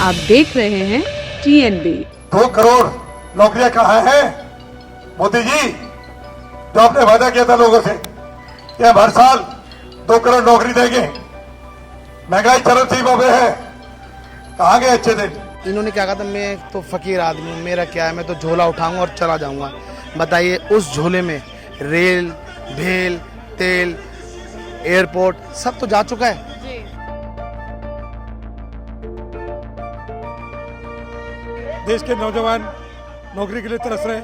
आप देख रहे हैं TNB। 2 करोड़ नौकरियां कहाँ हैं मोदी जी? जो आपने वादा किया था लोगों से कि हम हर साल 2 करोड़ नौकरी देंगे, महंगाई चरम सीमा पे है, कहाँ गए अच्छे दिन? इन्होंने क्या कहा था, मैं तो फकीर आदमी हूँ, मेरा क्या है, मैं तो झोला उठाऊंगा और चला जाऊंगा। बताइए, उस झोले में रेल, भेल, तेल, एयरपोर्ट सब तो जा चुका है। देश के नौजवान नौकरी के लिए तरस रहे,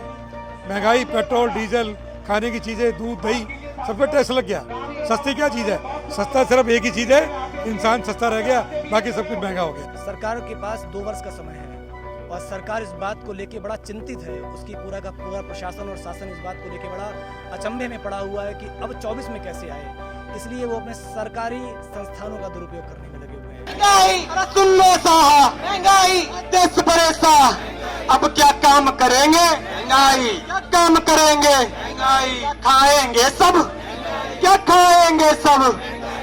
महंगाई, पेट्रोल, डीजल, खाने की चीजें, दूध, दही, सब पे टैक्स लग गया। सस्ती क्या चीज है? सस्ता सिर्फ एक ही चीज है, इंसान सस्ता रह गया, बाकी सब कुछ महंगा हो गया। सरकार के पास 2 वर्ष का समय है और सरकार इस बात को लेके बड़ा चिंतित है। उसकी पूरा का पूरा प्रशासन और शासन इस बात को लेके बड़ा अचंभे में पड़ा हुआ है कि अब 24 में कैसे आए, इसलिए वो अपने सरकारी संस्थानों का दुरुपयोग करने में लगे हुए हैं। महंगाई देश परेशान, अब क्या काम करेंगे? महंगाई क्या काम करेंगे? महंगाई खाएंगे सब, क्या खाएंगे सब,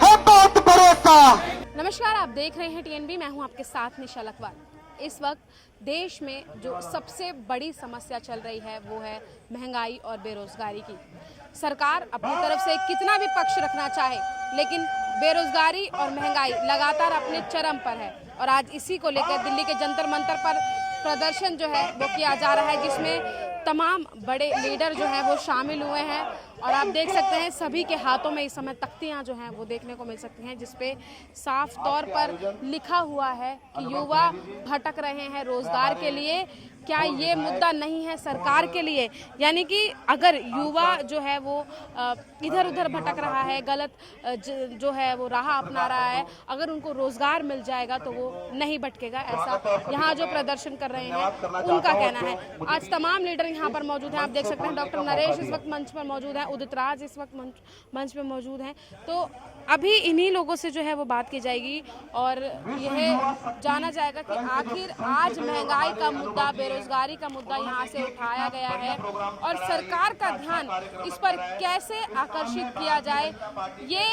है बहुत परेशान। नमस्कार, आप देख रहे हैं TNB। मैं हूं आपके साथ निशा लखवाल। इस वक्त देश में जो सबसे बड़ी समस्या चल रही है वो है महंगाई और बेरोजगारी की। सरकार अपनी तरफ से कितना भी पक्ष रखना चाहे, लेकिन बेरोजगारी और महंगाई लगातार अपने चरम पर है और आज इसी को लेकर दिल्ली के जंतर मंतर पर प्रदर्शन जो है वो किया जा रहा है, जिसमें तमाम बड़े लीडर जो हैं वो शामिल हुए हैं और आप देख सकते हैं सभी के हाथों में इस समय तख्तियां जो हैं वो देखने को मिल सकती हैं, जिसपे साफ तौर पर लिखा हुआ है कि युवा भटक रहे हैं रोजगार के लिए। क्या ये मुद्दा नहीं है सरकार के लिए? यानी कि अगर युवा जो है वो इधर उधर भटक रहा है, गलत जो है वो राह अपना रहा है, अगर उनको रोजगार मिल जाएगा तो वो नहीं भटकेगा, ऐसा यहाँ जो प्रदर्शन कर रहे हैं उनका कहना है। आज तमाम लीडर यहाँ पर मौजूद हैं। आप देख सकते हैं डॉक्टर नरेश इस वक्त मंच पर मौजूद हैं, उदित राज इस वक्त मंच पर मौजूद हैं। तो अभी इन्हीं लोगों से जो है वो बात की जाएगी और यह जाना जाएगा कि आखिर आज महंगाई का मुद्दा, बेरोजगारी का मुद्दा यहाँ से उठाया गया है और सरकार का ध्यान इस पर कैसे आकर्षित किया जाए, ये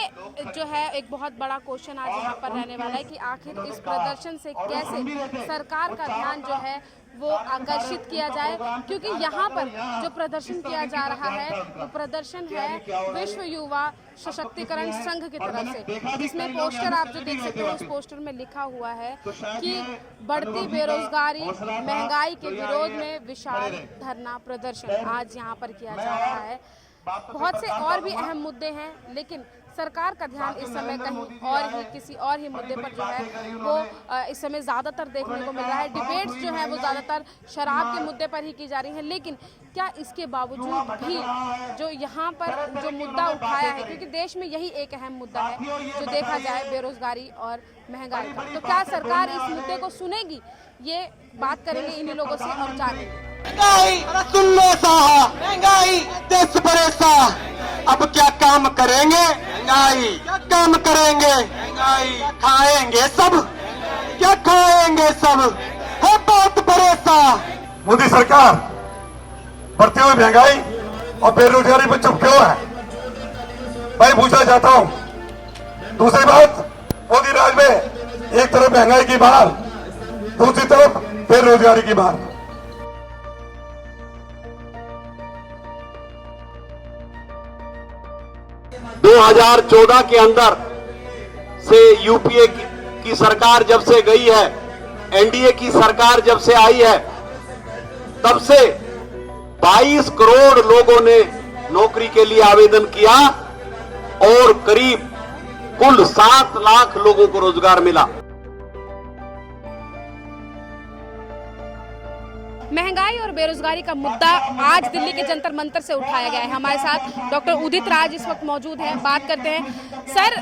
जो है एक बहुत बड़ा क्वेश्चन आज यहाँ पर रहने वाला है कि आखिर इस प्रदर्शन से कैसे सरकार का ध्यान जो है वो आकर्षित किया जाए। क्योंकि यहाँ पर जो प्रदर्शन किया जा रहा है वो प्रदर्शन है विश्व युवा सशक्तिकरण संघ की तरफ से, जिसमें पोस्टर आप जो देख सकते हो उस पोस्टर में लिखा हुआ है कि बढ़ती बेरोजगारी, महंगाई के विरोध में विशाल धरना प्रदर्शन आज यहाँ पर किया जा रहा है। बहुत से और भी अहम मुद्दे हैं, लेकिन सरकार का ध्यान इस समय कहीं और ही किसी और ही मुद्दे पर जो है वो इस समय ज़्यादातर देखने को मिल रहा है। डिबेट्स जो है वो ज़्यादातर शराब के मुद्दे पर ही की जा रही है, लेकिन क्या इसके बावजूद भी जो यहाँ पर जो मुद्दा उठाया है, क्योंकि देश में यही एक अहम मुद्दा है जो देखा जाए बेरोजगारी और महंगाई का, तो क्या सरकार इस मुद्दे को सुनेगी? ये बात करेंगे इन्हीं लोगों से और जानेंगे। महंगाई देश परेशान, अब क्या काम करेंगे? महंगाई क्या काम करेंगे? महंगाई खाएंगे सब, क्या खाएंगे सब, है बहुत परेशान। मोदी सरकार बढ़ती हुई महंगाई और बेरोजगारी पर चुप क्यों है? मैं पूछना चाहता हूँ। दूसरी बात, मोदी राज में एक तरफ महंगाई की मार, दूसरी तरफ बेरोजगारी की मार। 2014 के अंदर से यूपीए की सरकार जब से गई है, एनडीए की सरकार जब से आई है, तब से 22 करोड़ लोगों ने नौकरी के लिए आवेदन किया और करीब कुल 7 लाख लोगों को रोजगार मिला। महंगाई और बेरोजगारी का मुद्दा आज दिल्ली के जंतर मंतर से उठाया गया है। हमारे साथ डॉक्टर उदित राज इस वक्त मौजूद हैं, बात करते हैं। सर,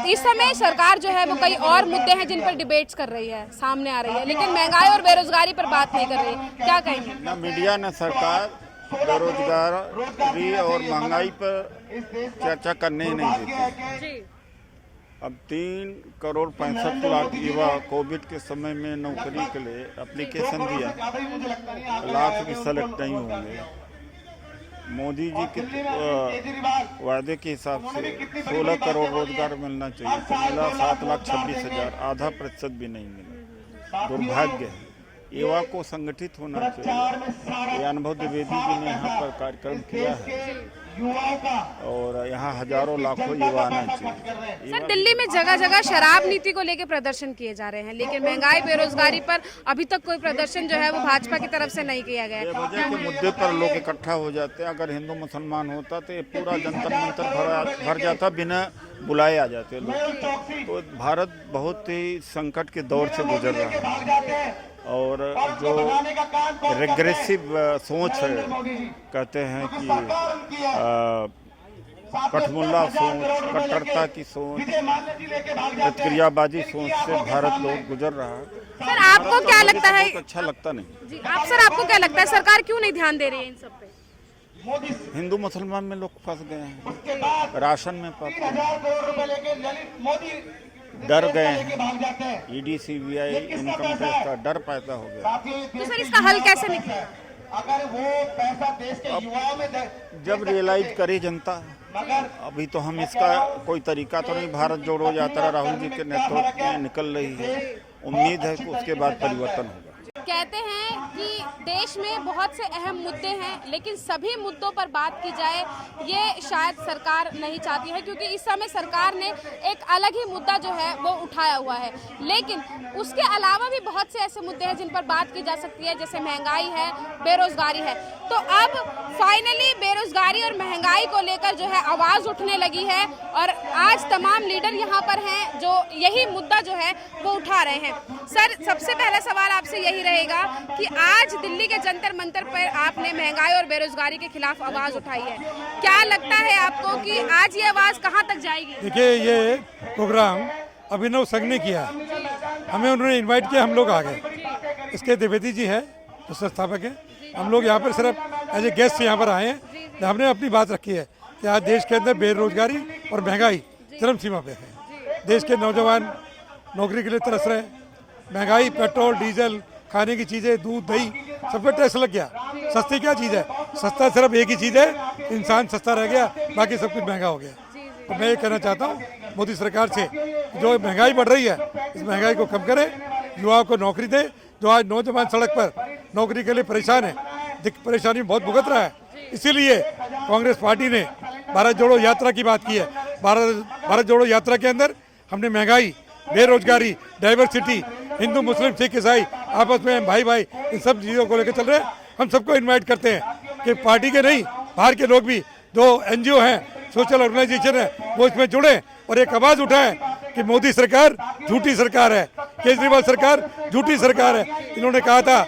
इस समय सरकार जो है वो कई और मुद्दे हैं जिन पर डिबेट्स कर रही है, सामने आ रही है, लेकिन महंगाई और बेरोजगारी पर बात नहीं कर रही है, क्या कहेंगे? न मीडिया न सरकार बेरोजगारी और महंगाई पर चर्चा करने ही नहीं देती। अब 3 करोड़ 65 लाख युवा कोविड के समय में नौकरी के लिए एप्लीकेशन दिया, लाख भी सेलेक्ट नहीं होंगे। मोदी जी के वादे के हिसाब से 16 करोड़ रोजगार मिलना चाहिए, तो मिला 7,26,000, आधा प्रतिशत भी नहीं मिला। दुर्भाग्य है। युवा को संगठित होना चाहिए। ये अनुभव द्विवेदी जी ने यहाँ पर कार्यक्रम किया है और यहाँ हजारों लाखों युवा आना चाहिए। सर, दिल्ली में जगह जगह शराब नीति को लेकर प्रदर्शन किए जा रहे हैं, लेकिन महंगाई बेरोजगारी पर अभी तक कोई प्रदर्शन जो है वो भाजपा की तरफ से नहीं किया गया है। वजह के मुद्दे पर लोग इकट्ठा हो जाते हैं। अगर हिंदू मुसलमान होता तो ये पूरा जंतर मंतर भर जाता, बिना बुलाए आ जाते लोग। तो भारत बहुत ही संकट के दौर से गुजर रहा है और जो रिग्रेसिव सोच है, कहते हैं कि कठमुल्ला सोच, कट्टरता की सोच, प्रतिक्रियाबाजी सोच से भारत लोग गुजर रहा है। सर, आपको क्या लगता है? अच्छा लगता नहीं जी, आपको क्या लगता है सरकार क्यों नहीं ध्यान दे रही है इन सब पे? हिंदू मुसलमान में लोग फंस गए हैं, राशन में फंस गए, डर गए हैं, ईडी सीबीआई इनकम टैक्स का डर पैदा हो गया। तो सर, इसका हल कैसे निकले? अगर वो पैसा देश के युवाओं में जब रियलाइज करे जनता, अभी तो हम इसका कोई तरीका तो नहीं, भारत जोड़ो यात्रा राहुल जी के नेतृत्व में निकल रही है। उम्मीद है कि उसके बाद परिवर्तन होगा। कहते हैं कि देश में बहुत से अहम मुद्दे हैं, लेकिन सभी मुद्दों पर बात की जाए ये शायद सरकार नहीं चाहती है, क्योंकि इस समय सरकार ने एक अलग ही मुद्दा जो है वो उठाया हुआ है। लेकिन उसके अलावा भी बहुत से ऐसे मुद्दे हैं जिन पर बात की जा सकती है, जैसे महंगाई है, बेरोजगारी है। तो अब फाइनली बेरोजगारी और महंगाई को लेकर जो है आवाज उठने लगी है और आज तमाम लीडर यहाँ पर हैं जो यही मुद्दा जो है वो उठा रहे हैं। सर, सबसे पहला सवाल आपसे यही रहेगा कि आज दिल्ली के जंतर मंतर पर आपने महंगाई और बेरोजगारी के खिलाफ आवाज उठाई है, क्या लगता है आपको कि आज ये आवाज कहां तक जाएगी? देखिए, ये प्रोग्राम अभिनव संघ ने किया, हमें उन्होंने इनवाइट किया, हम लोग आ गए। इसके द्विवेदी जी हैं जो संस्थापक हैं, हम लोग यहाँ पर सिर्फ एज ए गेस्ट यहाँ पर आए हैं। हमने अपनी बात रखी है कि आज देश के अंदर बेरोजगारी और महंगाई चरम सीमा पे है। देश के नौजवान नौकरी के लिए तरस रहे हैं, महंगाई, पेट्रोल, डीजल, खाने की चीज़ें, दूध, दही, सब पे टैक्स लग गया। सस्ती क्या चीज़ है? सस्ता सिर्फ एक ही चीज़ है, इंसान सस्ता रह गया, बाकी सब कुछ महंगा हो गया। तो मैं ये कहना चाहता हूँ मोदी सरकार से, जो महंगाई बढ़ रही है इस महंगाई को कम करें, युवाओं को नौकरी दें। जो आज नौजवान सड़क पर नौकरी के लिए परेशान है, परेशानी बहुत भुगत रहा है, इसीलिए कांग्रेस पार्टी ने भारत जोड़ो यात्रा की बात की है। भारत जोड़ो यात्रा के अंदर हमने महंगाई, बेरोजगारी, डाइवर्सिटी, हिंदू मुस्लिम सिख ईसाई आपस में भाई भाई, इन सब चीज़ों को लेकर चल रहे हैं। हम सबको इनवाइट करते हैं कि पार्टी के नहीं, बाहर के लोग भी, जो एनजीओ हैं, सोशल ऑर्गेनाइजेशन है, वो इसमें जुड़े और एक आवाज़ उठाएं कि मोदी सरकार झूठी सरकार है, केजरीवाल सरकार झूठी सरकार है। इन्होंने कहा था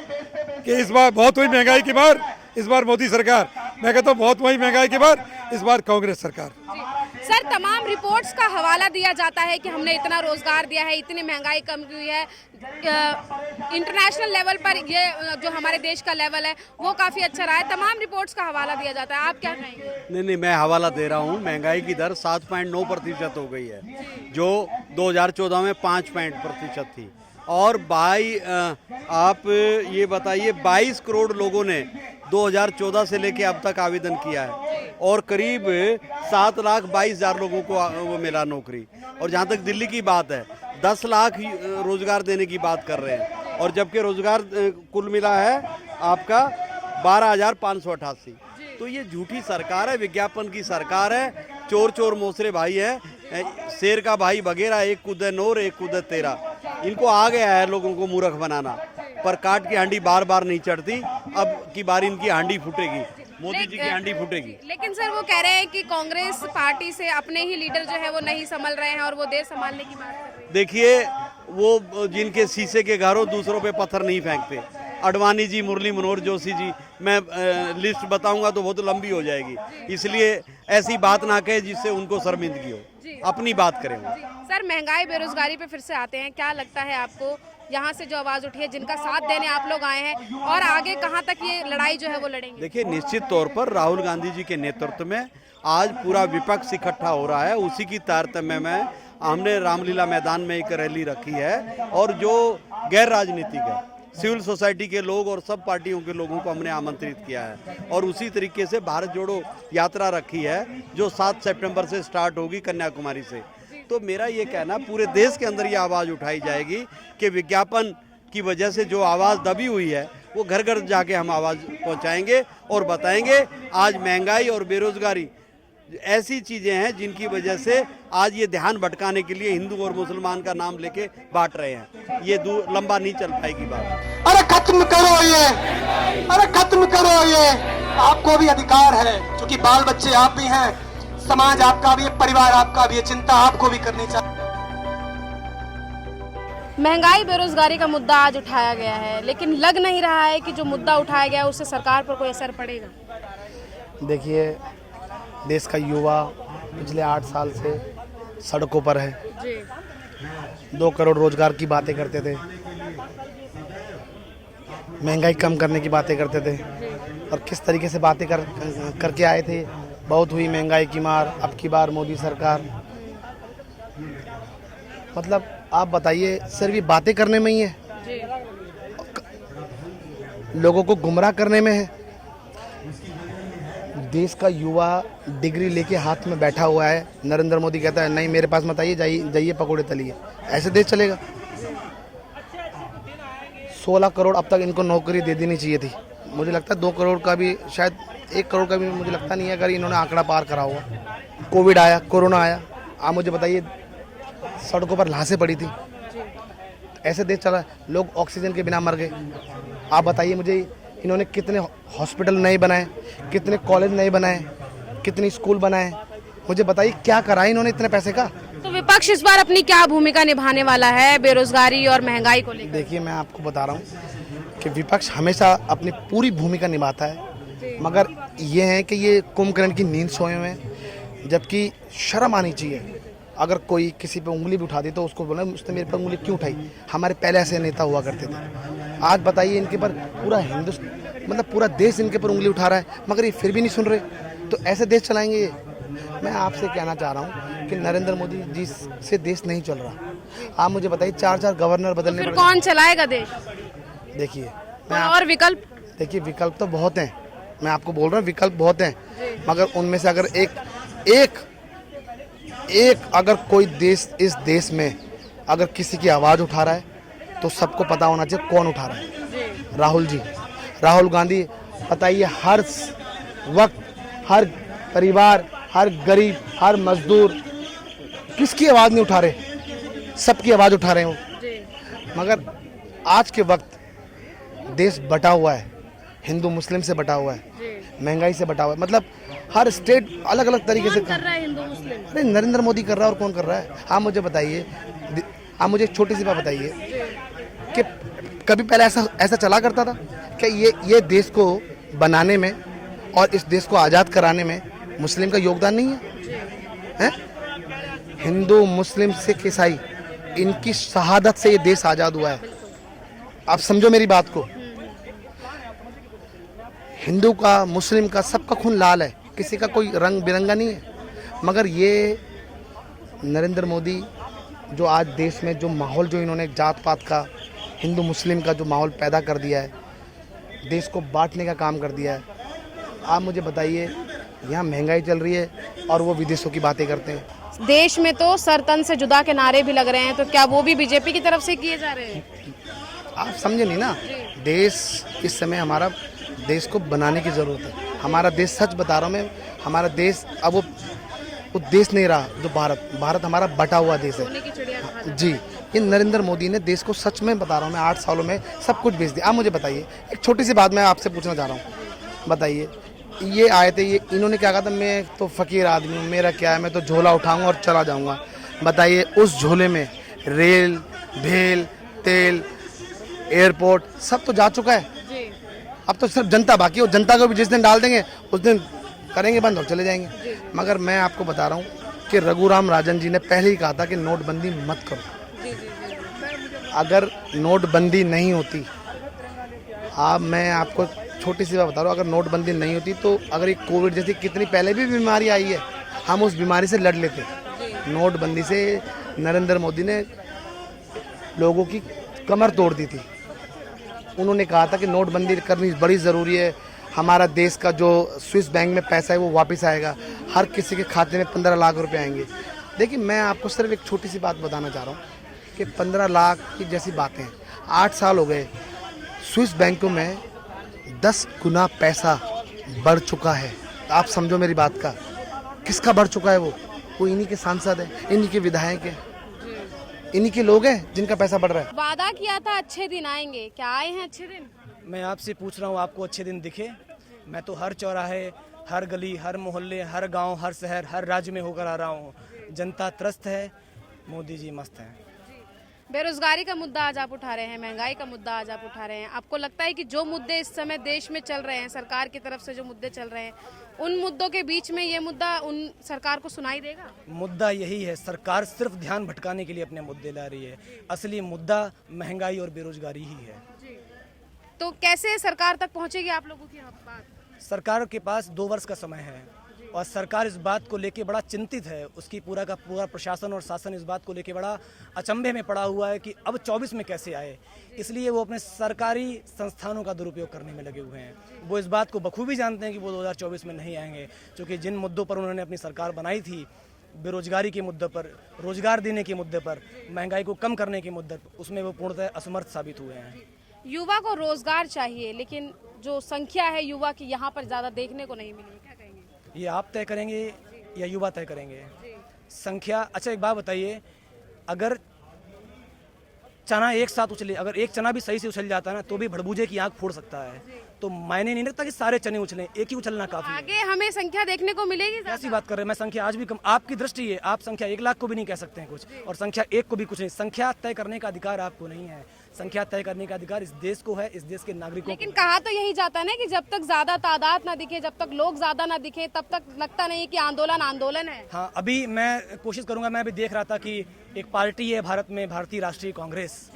कि इस बार बहुत हुई महंगाई की मार, इस बार मोदी सरकार। मैं कहता हूँ बहुत हुई महंगाई की मार, इस बार कांग्रेस सरकार। सर, तमाम रिपोर्ट्स का हवाला दिया जाता है कि हमने इतना रोजगार दिया है, इतनी महंगाई कम की है, इंटरनेशनल लेवल पर ये जो हमारे देश का लेवल है वो काफ़ी अच्छा रहा है। तमाम रिपोर्ट्स का हवाला दिया जाता है, आप क्या कहेंगे? नहीं, मैं हवाला दे रहा हूँ। महंगाई की दर 7.9% हो गई है, जो 2014 में 5% थी। और आप ये बताइए, 22 करोड़ लोगों ने 2014 से लेके अब तक आवेदन किया है और करीब 7,22,000 लोगों को वो मिला नौकरी। और जहाँ तक दिल्ली की बात है, 10 लाख रोजगार देने की बात कर रहे हैं, और जबकि रोजगार कुल मिला है आपका 12,588। तो ये झूठी सरकार है, विज्ञापन की सरकार है, चोर चोर मोसरे भाई है, शेर का भाई बगेरा, एक कूदे नोर एक कूदे तेरा। इनको आ गया है लोगों को मूर्ख बनाना, पर काट की हांडी बार बार नहीं चढ़ती। अब की बार इनकी हांडी फूटेगी, मोदी जी की हांडी फूटेगी। लेकिन सर, वो कह रहे हैं कि कांग्रेस पार्टी से अपने ही लीडर जो है वो नहीं संभल रहे हैं और वो देश संभालने की बात कर रहे हैं। देखिए, वो जिनके शीशे के घरों दूसरों पे पत्थर नहीं फेंकते, अडवाणी जी, मुरली मनोहर जोशी जी, मैं लिस्ट बताऊंगा तो बहुत लंबी हो जाएगी, इसलिए ऐसी बात ना कहे जिससे उनको शर्मिंदगी हो, अपनी बात करें। सर, महंगाई बेरोजगारी पे फिर से आते हैं, क्या लगता है आपको यहाँ से जो आवाज उठी है, जिनका साथ देने आप लोग आए हैं, और आगे कहाँ तक ये लड़ाई जो है वो लड़ेंगे? देखिए, निश्चित तौर पर राहुल गांधी जी के नेतृत्व में आज पूरा विपक्ष इकट्ठा हो रहा है। उसी की तारतम्य में हमने रामलीला मैदान में एक रैली रखी है, और जो गैर राजनीतिक है, सिविल सोसाइटी के लोग और सब पार्टियों के लोगों को हमने आमंत्रित किया है, और उसी तरीके से भारत जोड़ो यात्रा रखी है जो 7 सितंबर से स्टार्ट होगी कन्याकुमारी से। तो मेरा ये कहना, पूरे देश के अंदर ये आवाज़ उठाई जाएगी कि विज्ञापन की वजह से जो आवाज़ दबी हुई है वो घर घर जाके हम आवाज़ पहुंचाएंगे और बताएंगे। आज महंगाई और बेरोजगारी ऐसी चीज़ें हैं जिनकी वजह से आज ये ध्यान भटकाने के लिए हिंदू और मुसलमान का नाम लेके बांट रहे हैं। ये लंबा नहीं चल पाएगी बात। अरे खत्म करो ये, अरे खत्म करो ये। आपको भी अधिकार है, क्योंकि बाल बच्चे आप भी हैं, समाज आपका भी है, परिवार आपका भी है, चिंता आपको भी करनी चाहिए। महंगाई बेरोजगारी का मुद्दा आज उठाया गया है, लेकिन लग नहीं रहा है कि जो मुद्दा उठाया गया है उससे सरकार पर कोई असर पड़ेगा। देखिए, देश का युवा पिछले 8 साल से सड़कों पर है। जी। 2 करोड़ रोजगार की बातें करते थे, महंगाई कम करने की बातें करते थे, और किस तरीके से बातें करके आए थे। बहुत हुई महंगाई की मार, अब की बार मोदी सरकार। मतलब आप बताइए, सिर्फ ये बातें करने में ही है, लोगों को गुमराह करने में है। देश का युवा डिग्री लेके हाथ में बैठा हुआ है, नरेंद्र मोदी कहता है नहीं मेरे पास मत आइए, जाइए पकौड़े तलिए। ऐसे देश चलेगा? 16 करोड़ अब तक इनको नौकरी दे देनी चाहिए थी। मुझे लगता है 2 करोड़ का भी, शायद 1 करोड़ का भी मुझे लगता नहीं है अगर इन्होंने आंकड़ा पार करा हुआ। कोविड आया, कोरोना आया, आप मुझे बताइए सड़कों पर लाशें पड़ी थी। ऐसे देश चला, लोग ऑक्सीजन के बिना मर गए। आप बताइए मुझे, इन्होंने कितने हॉस्पिटल नए बनाए, कितने कॉलेज नए बनाए, कितने स्कूल बनाए, मुझे बताइए क्या करा है इन्होंने इतने पैसे का। तो विपक्ष इस बार अपनी क्या भूमिका निभाने वाला है बेरोजगारी और महंगाई को लेकर? देखिए, मैं आपको बता रहा हूँ कि विपक्ष हमेशा अपनी पूरी भूमिका निभाता है, मगर ये है कि ये कुंभकर्ण की नींद सोए हुए हैं, जबकि शर्म आनी चाहिए। अगर कोई किसी पे उंगली भी उठा दी तो उसको बोला उसने मेरे पे उंगली क्यों उठाई। हमारे पहले ऐसे नेता हुआ करते थे। आज बताइए, इनके पर पूरा हिंदुस्तान, मतलब पूरा देश इनके पर उंगली उठा रहा है, मगर ये फिर भी नहीं सुन रहे। तो ऐसे देश चलाएंगे ये? मैं आपसे कहना चाह रहा हूँ कि नरेंद्र मोदी जी से देश नहीं चल रहा। आप मुझे बताइए, 4 गवर्नर बदलने फिर कौन चलाएगा देश? देखिए, और विकल्प? देखिए, विकल्प तो बहुत हैं, मैं आपको बोल रहा हूँ विकल्प बहुत हैं, मगर उनमें से अगर एक अगर कोई देश, इस देश में अगर किसी की आवाज़ उठा रहा है तो सबको पता होना चाहिए कौन उठा रहा है। राहुल जी, राहुल गांधी। बताइए, हर वक्त हर परिवार, हर गरीब, हर मजदूर किसकी आवाज़ नहीं उठा रहे, सबकी आवाज़ उठा रहे हैं वो। मगर आज के वक्त देश बटा हुआ है, हिंदू मुस्लिम से बटा हुआ है, महंगाई से बटा हुआ है। मतलब हर स्टेट अलग अलग तरीके से कर रहा है हिंदू मुस्लिम। अरे नरेंद्र मोदी कर रहा है, और कौन कर रहा है? आप मुझे बताइए, आप मुझे एक छोटी सी बात बताइए कि कभी पहले ऐसा चला करता था कि ये देश को बनाने में और इस देश को आज़ाद कराने में मुस्लिम का योगदान नहीं है? हिंदू, मुस्लिम, सिख, ईसाई, इनकी शहादत से ये देश आज़ाद हुआ है। आप समझो मेरी बात को। हिंदू का, मुस्लिम का, सबका खून लाल है, किसी का कोई रंग बिरंगा नहीं है। मगर ये नरेंद्र मोदी जो आज देश में जो माहौल, जो इन्होंने जात पात का, हिंदू मुस्लिम का जो माहौल पैदा कर दिया है, देश को बांटने का काम कर दिया है। आप मुझे बताइए, यहाँ महंगाई चल रही है और वो विदेशों की बातें करते हैं। देश में तो सर तन से जुदा के नारे भी लग रहे हैं, तो क्या वो भी बीजेपी की तरफ से किए जा रहे हैं? आप समझे नहीं ना। देश इस समय, हमारा देश को बनाने की ज़रूरत है। हमारा देश, सच बता रहा हूँ मैं, हमारा देश अब वो देश नहीं रहा जो भारत हमारा बटा हुआ देश है जी। ये नरेंद्र मोदी ने देश को, सच में बता रहा हूँ मैं, 8 सालों में सब कुछ बेच दिया। आप मुझे बताइए, एक छोटी सी बात मैं आपसे पूछना चाह रहा हूँ। बताइए, ये आए थे, ये इन्होंने क्या कहा था, मैं तो फ़कीर आदमी हूँ, मेरा क्या है, मैं तो झोला उठाऊँगा और चला जाऊँगा। बताइए, उस झोले में रेल, भेल, तेल, एयरपोर्ट सब तो जा चुका है। अब तो सिर्फ जनता बाकी है, और जनता को भी जिस दिन डाल देंगे उस दिन करेंगे बंद और चले जाएंगे। मगर मैं आपको बता रहा हूँ कि रघुराम राजन जी ने पहले ही कहा था कि नोटबंदी मत करो। अगर नोटबंदी नहीं होती, मैं आपको छोटी सी बात बता रहा हूँ, अगर नोटबंदी नहीं होती तो अगर ये कोविड जैसी कितनी पहले भी बीमारी आई है, हम उस बीमारी से लड़ लेते। नोटबंदी से नरेंद्र मोदी ने लोगों की कमर तोड़ दी थी। उन्होंने कहा था कि नोटबंदी करनी बड़ी ज़रूरी है, हमारा देश का जो स्विस बैंक में पैसा है वो वापस आएगा, हर किसी के खाते में 15 लाख रुपए आएंगे। देखिए, मैं आपको सिर्फ एक छोटी सी बात बताना चाह रहा हूँ कि 15 लाख की जैसी बातें हैं। 8 साल हो गए, स्विस बैंकों में 10 गुना पैसा बढ़ चुका है। आप समझो मेरी बात का, किसका बढ़ चुका है? वो इन्हीं के सांसद हैं, इन्हीं के विधायक हैं, इन्हीं के लोग हैं जिनका पैसा बढ़ रहा है। वादा किया था अच्छे दिन आएंगे, क्या आए हैं अच्छे दिन? मैं आपसे पूछ रहा हूँ, आपको अच्छे दिन दिखे? मैं तो हर चौराहे, हर गली, हर मोहल्ले, हर गांव, हर शहर, हर राज्य में होकर आ रहा हूँ। जनता त्रस्त है, मोदी जी मस्त हैं। बेरोजगारी का मुद्दा आज आप उठा रहे हैं, महंगाई का मुद्दा आज आप उठा रहे हैं। आपको लगता है कि जो मुद्दे इस समय देश में चल रहे हैं, सरकार की तरफ से जो मुद्दे चल रहे हैं, उन मुद्दों के बीच में ये मुद्दा उन सरकार को सुनाई देगा? मुद्दा यही है, सरकार सिर्फ ध्यान भटकाने के लिए अपने मुद्दे ला रही है। असली मुद्दा महंगाई और बेरोजगारी ही है। तो कैसे सरकार तक पहुंचेगी आप लोगों की बात? सरकार के पास 2 वर्ष का समय है और सरकार इस बात को लेके बड़ा चिंतित है। उसकी पूरा का पूरा प्रशासन और शासन इस बात को लेके बड़ा अचंभे में पड़ा हुआ है कि अब 24 में कैसे आए। इसलिए वो अपने सरकारी संस्थानों का दुरुपयोग करने में लगे हुए हैं। वो इस बात को बखूबी जानते हैं कि वो 2024 में नहीं आएंगे, क्योंकि जिन मुद्दों पर उन्होंने अपनी सरकार बनाई थी, बेरोजगारी के मुद्दे पर, रोजगार देने के मुद्दे पर, महंगाई को कम करने के मुद्दे पर, उसमें वो पूर्णतः असमर्थ साबित हुए हैं। युवा को रोजगार चाहिए, लेकिन जो संख्या है युवा की यहाँ पर ज्यादा देखने को नहीं मिली, क्या कहेंगे? ये आप तय करेंगे या युवा तय करेंगे संख्या? अच्छा एक बात बताइए, अगर चना एक साथ उछले, अगर एक चना भी सही से उछल जाता है ना, तो भी भड़बूजे की आंख फोड़ सकता है। तो मायने नहीं रखता कि सारे चने उछलें, एक ही उछलना काफी है। आगे हमें संख्या देखने को मिलेगी? ऐसी बात कर रहे हैं, मैं संख्या आज भी कम, आपकी दृष्टि है, आप संख्या 1 लाख को भी नहीं कह सकते हैं कुछ, और संख्या 1 को भी कुछ नहीं। संख्या तय करने का अधिकार आपको नहीं है, संख्या तय करने का अधिकार इस देश को है, इस देश के नागरिकों को। लेकिन कहा तो यही जाता है ना कि जब तक ज्यादा तादाद ना दिखे, जब तक लोग ज्यादा ना दिखे, तब तक लगता नहीं कि आंदोलन आंदोलन है। हाँ, अभी मैं कोशिश करूंगा, मैं अभी देख रहा था कि एक पार्टी है भारत में, भारतीय राष्ट्रीय कांग्रेस,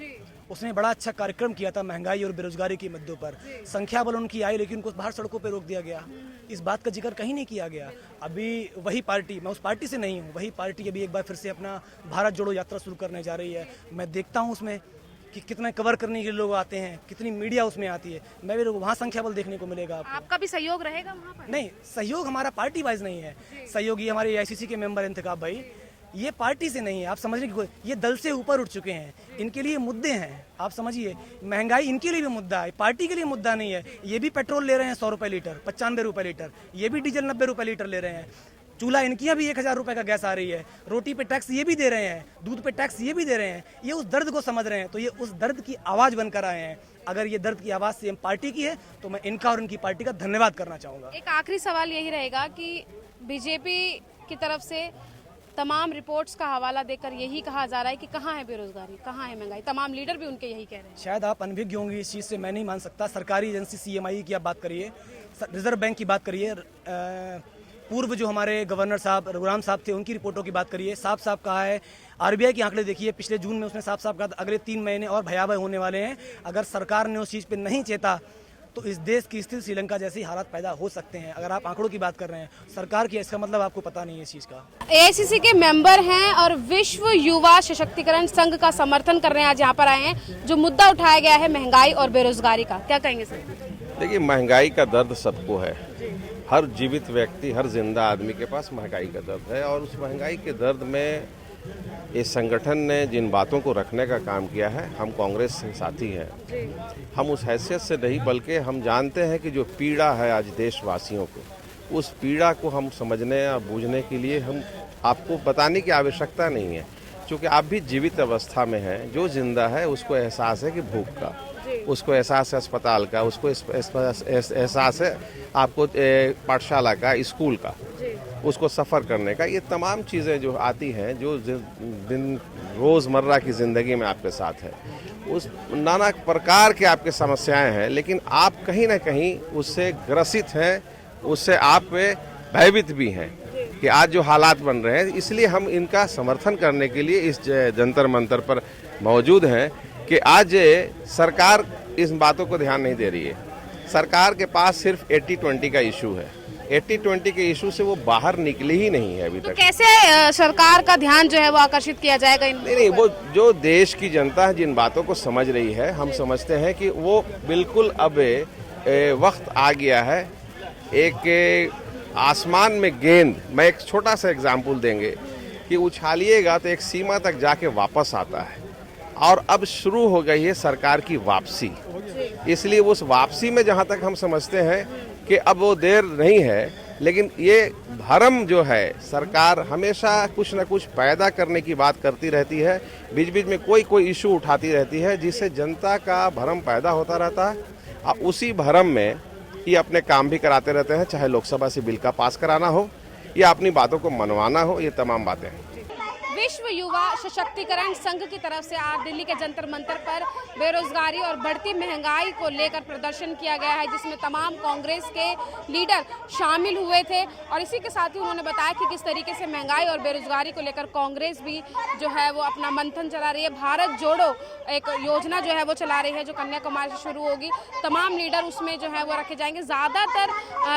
उसने बड़ा अच्छा कार्यक्रम किया था महंगाई और बेरोजगारी के मुद्दों पर। संख्या बल उनकी आई, लेकिन उनको बाहर सड़कों पर रोक दिया गया। इस बात का जिक्र कहीं नहीं किया गया। अभी वही पार्टी, मैं उस पार्टी से नहीं हूँ, वही पार्टी अभी एक बार फिर से अपना भारत जोड़ो यात्रा शुरू करने जा रही है। मैं देखता हूँ उसमें कि कितना कवर करने के लिए लोग आते हैं, कितनी मीडिया उसमें आती है। मैं भी वहाँ संख्या बल देखने को मिलेगा आपको। आपका भी सहयोग रहेगा वहाँ पर? नहीं, सहयोग हमारा पार्टी वाइज नहीं है। सहयोगी हमारे AICC के मेंबर इंतखाब भाई, ये पार्टी से नहीं है, आप समझने की, ये दल से ऊपर उठ चुके हैं। इनके लिए मुद्दे हैं, आप समझिए। महंगाई इनके लिए भी मुद्दा है, पार्टी के लिए मुद्दा नहीं है। ये भी पेट्रोल ले रहे हैं 100 रुपये लीटर, 95 रुपये लीटर, ये भी डीजल 90 रुपये लीटर ले रहे हैं। चूल्हा इनकी अभी 1000 रुपये का गैस आ रही है, रोटी पे टैक्स ये भी दे रहे हैं, दूध पे टैक्स ये भी दे रहे हैं। ये उस दर्द को समझ रहे हैं, तो ये उस दर्द की आवाज़ बनकर आए हैं। अगर ये दर्द की आवाज़ सीएम पार्टी की है, तो मैं इनका और इनकी पार्टी का धन्यवाद करना चाहूँगा। एक आखिरी सवाल यही रहेगा कि बीजेपी की तरफ से तमाम रिपोर्ट्स का हवाला देकर यही कहा जा रहा है कि कहाँ है बेरोजगारी, कहाँ है महंगाई। तमाम लीडर भी उनके यही कह रहे हैं। शायद आप अनभिज्ञ होंगी इस चीज़ से, मैं नहीं मान सकता। सरकारी एजेंसी CMI की आप बात करिए, रिजर्व बैंक की बात करिए, पूर्व जो हमारे गवर्नर साहब रघुराम साहब थे, उनकी रिपोर्टों की बात करिए। साफ साफ कहा है, RBI के आंकड़े देखिए, पिछले जून में उसने साफ साफ कहा अगले 3 महीने और भयावह होने वाले हैं। अगर सरकार ने उस चीज़ पे नहीं चेता तो इस देश की स्थिति श्रीलंका जैसी हालात पैदा हो सकते हैं। अगर आप आंकड़ों की बात कर रहे हैं सरकार की, इसका मतलब आपको पता नहीं है इस चीज़ का। AICC के मेंबर हैं और विश्व युवा सशक्तिकरण संघ का समर्थन कर रहे हैं, आज यहाँ पर आए हैं। जो मुद्दा उठाया गया है महंगाई और बेरोजगारी का, क्या कहेंगे सर? देखिए, महंगाई का दर्द सबको है, हर जीवित व्यक्ति, हर जिंदा आदमी के पास महंगाई का दर्द है। और उस महंगाई के दर्द में इस संगठन ने जिन बातों को रखने का काम किया है, हम कांग्रेस से साथी हैं। हम उस हैसियत से नहीं, बल्कि हम जानते हैं कि जो पीड़ा है आज देशवासियों को, उस पीड़ा को हम समझने और बूझने के लिए हम आपको बताने की आवश्यकता नहीं है, क्योंकि आप भी जीवित अवस्था में हैं। जो जिंदा है उसको एहसास है कि भूख का, उसको एहसास है अस्पताल का, उसको एहसास है आपको पाठशाला का, स्कूल का, उसको सफ़र करने का। ये तमाम चीज़ें जो आती हैं, जो दिन रोज़मर्रा की ज़िंदगी में आपके साथ है, उस नाना प्रकार के आपके समस्याएं हैं, लेकिन आप कहीं ना कहीं उससे ग्रसित हैं, उससे आप भयभीत भी हैं कि आज जो हालात बन रहे हैं। इसलिए हम इनका समर्थन करने के लिए इस जंतर मंतर पर मौजूद हैं कि आज सरकार इन बातों को ध्यान नहीं दे रही है। सरकार के पास सिर्फ 80-20 का इशू है, 80-20 के इशू से वो बाहर निकली ही नहीं है अभी तक। कैसे सरकार का ध्यान जो है वो आकर्षित किया जाएगा? नहीं, वो जो देश की जनता है जिन बातों को समझ रही है, हम समझते हैं कि वो बिल्कुल अब वक्त आ गया है। एक आसमान में गेंद, मैं एक छोटा सा एग्जाम्पल देंगे कि उछालिएगा तो एक सीमा तक जाके वापस आता है। और अब शुरू हो गई है सरकार की वापसी। इसलिए उस वापसी में जहां तक हम समझते हैं कि अब वो देर नहीं है, लेकिन ये भरम जो है सरकार हमेशा कुछ न कुछ पैदा करने की बात करती रहती है, बीच बीच में कोई इशू उठाती रहती है जिससे जनता का भरम पैदा होता रहता है। और उसी भरम में ये अपने काम भी कराते रहते हैं, चाहे लोकसभा से बिल का पास कराना हो या अपनी बातों को मनवाना हो, ये तमाम बातें हैं। विश्व युवा सशक्तिकरण संघ की तरफ से आज दिल्ली के जंतर मंतर पर बेरोजगारी और बढ़ती महंगाई को लेकर प्रदर्शन किया गया है, जिसमें तमाम कांग्रेस के लीडर शामिल हुए थे। और इसी के साथ ही उन्होंने बताया कि किस तरीके से महंगाई और बेरोजगारी को लेकर कांग्रेस भी जो है वो अपना मंथन चला रही है। भारत जोड़ो एक योजना जो है वो चला रही है, जो कन्याकुमारी से शुरू होगी। तमाम लीडर उसमें जो है वो रखे जाएंगे। ज़्यादातर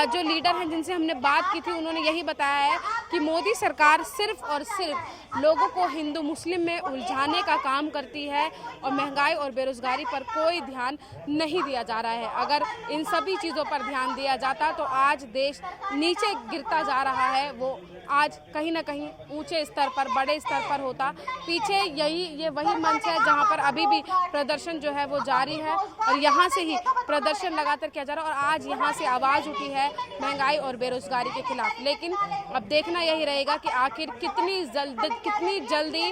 जो लीडर हैं जिनसे हमने बात की थी, उन्होंने यही बताया है कि मोदी सरकार सिर्फ और सिर्फ लोगों को हिंदू मुस्लिम में उलझाने का काम करती है और महंगाई और बेरोजगारी पर कोई ध्यान नहीं दिया जा रहा है। अगर इन सभी चीज़ों पर ध्यान दिया जाता तो आज देश नीचे गिरता जा रहा है, वो आज कहीं ना कहीं ऊंचे स्तर पर, बड़े स्तर पर होता। पीछे ये वही मंच है जहां पर अभी भी प्रदर्शन जो है वो जारी है और यहां से ही प्रदर्शन लगातार किया जा रहा है। और आज यहां से आवाज़ उठी है महंगाई और बेरोजगारी के खिलाफ। लेकिन अब देखना यही रहेगा कि आखिर कितनी जल्दी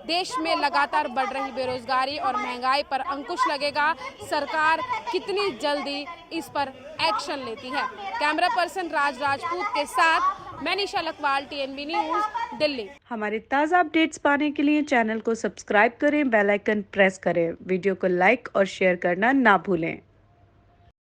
देश में लगातार बढ़ रही बेरोजगारी और महंगाई पर अंकुश लगेगा, सरकार कितनी जल्दी इस पर एक्शन लेती है। कैमरा पर्सन राज राजपूत के साथ मैं निशा लखवाल, TNB न्यूज़, दिल्ली। हमारे ताज़ा अपडेट्स पाने के लिए चैनल को सब्सक्राइब करें, बेल आइकन प्रेस करें, वीडियो को लाइक और शेयर करना ना भूलें।